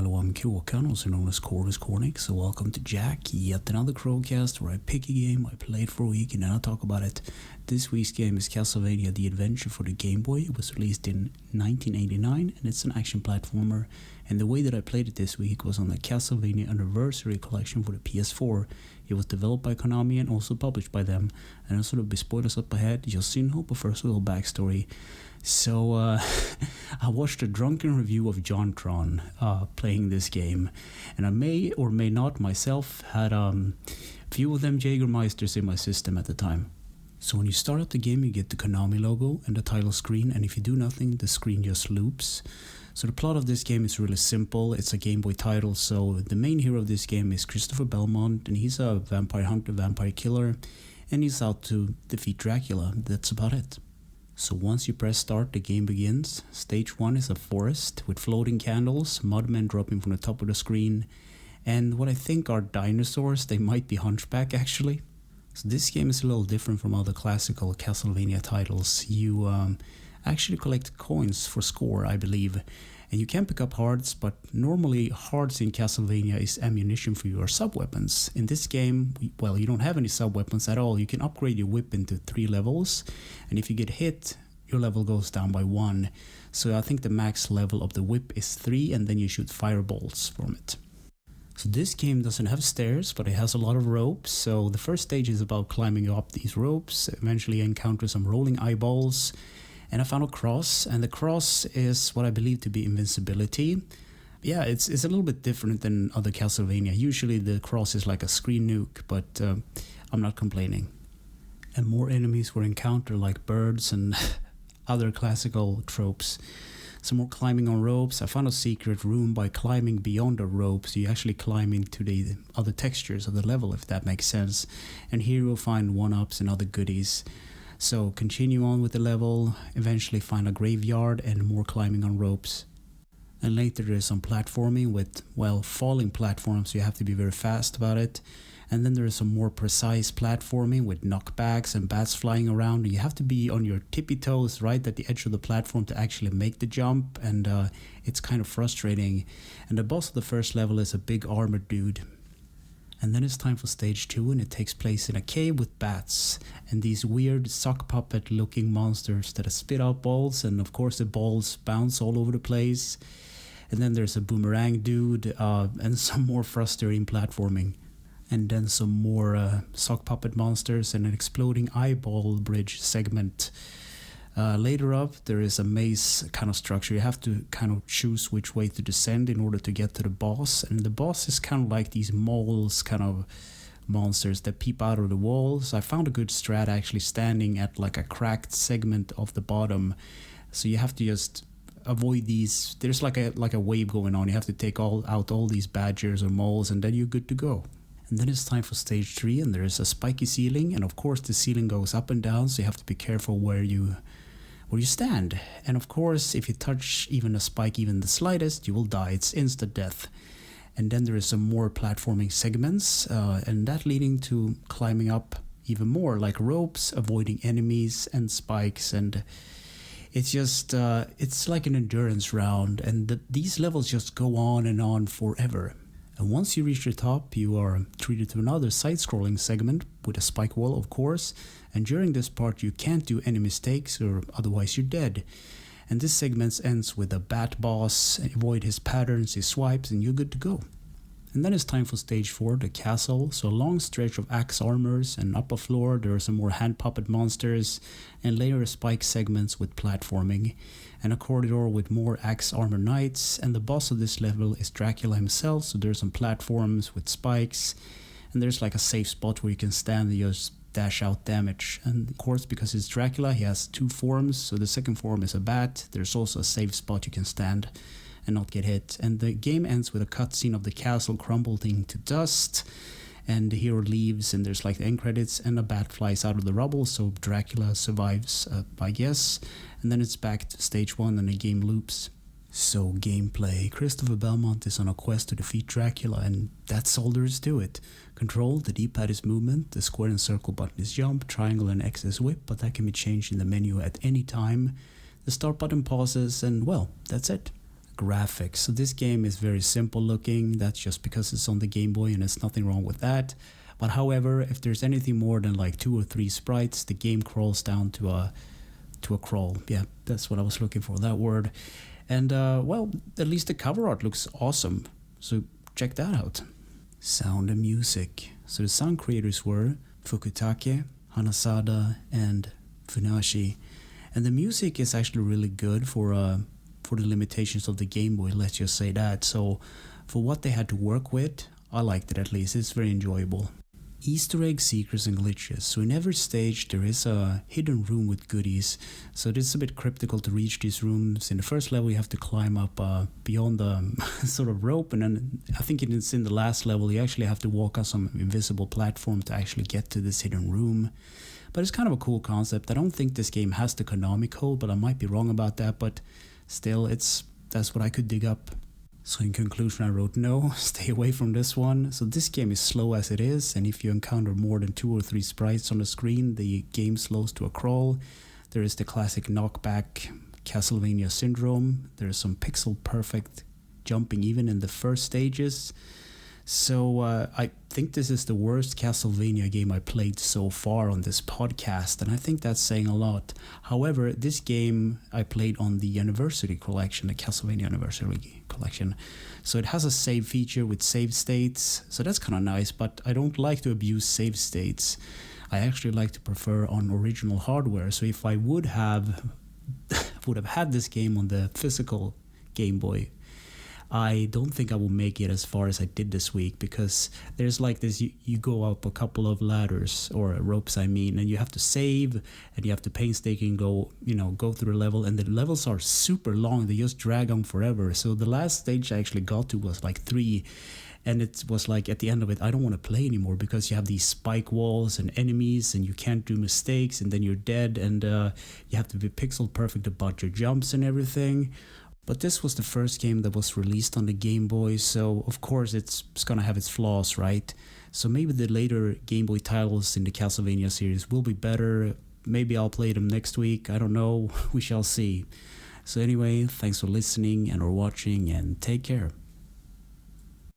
Hello, I'm Kråkan, also known as Corvus Cornix, so welcome to Yacc, yet another Crowcast where I pick a game, I play it for a week, and then I talk about it. This week's game is Castlevania The Adventure for the Gameboy. It was released in 1989, and it's an action platformer, and the way that I played it this week was on the Castlevania Anniversary Collection for the PS4. It was developed by Konami and also published by them, and I'll sort of be spoilers up ahead, just so you know, but first a little backstory. So, I watched a drunken review of Jontron playing this game, and I may or may not myself had few of them Jägermeisters in my system at the time. So when you start out the game, you get the Konami logo and the title screen, and if you do nothing, the screen just loops. So the plot of this game is really simple. It's a Game Boy title, so the main hero of this game is Christofer Belmont, and he's a vampire hunter, vampire killer, and he's out to defeat Dracula. That's about it. So once you press start, the game begins. Stage 1 is a forest with floating candles, mudmen dropping from the top of the screen, and what I think are dinosaurs. They might be hunchback actually. So this game is a little different from other classical Castlevania titles. You actually collect coins for score, I believe, and you can pick up hearts, but normally hearts in Castlevania is ammunition for your sub-weapons. In this game, well, you don't have any sub-weapons at all. You can upgrade your whip into 3 levels, and if you get hit, your level goes down by 1. So I think the max level of the whip is 3, and then you shoot fireballs from it. So this game doesn't have stairs, but it has a lot of ropes. So the first stage is about climbing up these ropes. Eventually you encounter some rolling eyeballs, and I found a cross, and the cross is what I believe to be invincibility. Yeah, it's a little bit different than other Castlevania. Usually the cross is like a screen nuke, but I'm not complaining. And more enemies were encountered, like birds and other classical tropes. Some more climbing on ropes. I found a secret room by climbing beyond the ropes. You actually climb into the other textures of the level, if that makes sense. And here you'll find one-ups and other goodies. So continue on with the level, eventually find a graveyard and more climbing on ropes. And later there's some platforming with, well, falling platforms, so you have to be very fast about it. And then there's some more precise platforming with knockbacks and bats flying around. You have to be on your tippy toes right at the edge of the platform to actually make the jump, and it's kind of frustrating. And the boss of the first level is a big armored dude. And then it's time for stage 2, and it takes place in a cave with bats and these weird sock puppet looking monsters that spit out balls, and of course the balls bounce all over the place. And then there's a boomerang dude and some more frustrating platforming. And then some more sock puppet monsters and an exploding eyeball bridge segment. Later up, there is a maze kind of structure. You have to kind of choose which way to descend in order to get to the boss. And the boss is kind of like these moles kind of monsters that peep out of the walls. I found a good strat actually standing at like a cracked segment of the bottom. So you have to just avoid these. There's like a wave going on. You have to take out all these badgers or moles, and then you're good to go. And then it's time for stage 3, and there is a spiky ceiling, and of course the ceiling goes up and down, so you have to be careful where you stand. And of course, if you touch even a spike, even the slightest, you will die. It's instant death. And then there is some more platforming segments, and that leading to climbing up even more, like ropes, avoiding enemies and spikes, and it's just it's like an endurance round, and these levels just go on forever. And once you reach the top, you are treated to another side-scrolling segment with a spike wall, of course. And during this part, you can't do any mistakes, or otherwise you're dead. And this segment ends with a bat boss. Avoid his patterns, his swipes, and you're good to go. And then it's time for stage 4, the castle. So a long stretch of axe armors, and upper floor there are some more hand puppet monsters, and later spike segments with platforming, and a corridor with more axe armor knights. And the boss of this level is Dracula himself, so there's some platforms with spikes, and there's like a safe spot where you can stand and just dash out damage. And of course, because it's Dracula, he has 2 forms, so the second form is a bat. There's also a safe spot you can stand and not get hit. And the game ends with a cutscene of the castle crumbling to dust, and the hero leaves, and there's like the end credits, and a bat flies out of the rubble, so Dracula survives, I guess. And then it's back to stage 1, and the game loops. So gameplay. Christofer Belmont is on a quest to defeat Dracula, and that's all there is to it. Control, the D-pad is movement, the square and circle button is jump, triangle and X is whip, but that can be changed in the menu at any time. The start button pauses, and well, that's it. graphics. So this game is very simple looking. That's just because it's on the Game Boy, and there's nothing wrong with that. But however, if there's anything more than like 2 or 3 sprites, the game crawls down to a crawl. Yeah, that's what I was looking for, that word. And well, at least the cover art looks awesome. So check that out. Sound and music. So the sound creators were Fukutake, Hanasada, and Funashi. And the music is actually really good for the limitations of the Game Boy, let's just say that. So for what they had to work with, I liked it at least. It's very enjoyable. Easter egg secrets and glitches. So in every stage there is a hidden room with goodies. So it is a bit cryptical to reach these rooms. In the first level you have to climb up beyond the sort of rope, and then I think it's in the last level you actually have to walk on some invisible platform to actually get to this hidden room. But it's kind of a cool concept. I don't think this game has the Konami code, but I might be wrong about that. But still, that's what I could dig up. So in conclusion, I wrote no, stay away from this one. So this game is slow as it is, and if you encounter more than 2 or 3 sprites on the screen, the game slows to a crawl. There is the classic knockback Castlevania syndrome. There is some pixel perfect jumping even in the first stages. So I think this is the worst Castlevania game I played so far on this podcast, and I think that's saying a lot. However, this game I played on the Anniversary Collection, the Castlevania Anniversary Collection. So it has a save feature with save states, so that's kind of nice, but I don't like to abuse save states. I actually like to prefer on original hardware, so if I would have had this game on the physical Game Boy, I don't think I will make it as far as I did this week, because there's like this, you go up a couple of ladders, or ropes I mean, and you have to save, and you have to painstakingly go through the level, and the levels are super long, they just drag on forever. So the last stage I actually got to was like 3, and it was like at the end of it, I don't want to play anymore, because you have these spike walls and enemies, and you can't do mistakes, and then you're dead, and you have to be pixel perfect about your jumps and everything. But this was the first game that was released on the Game Boy, so of course it's gonna have its flaws, right? So maybe the later Game Boy titles in the Castlevania series will be better. Maybe I'll play them next week, I don't know, we shall see. So anyway, thanks for listening and or watching, and take care.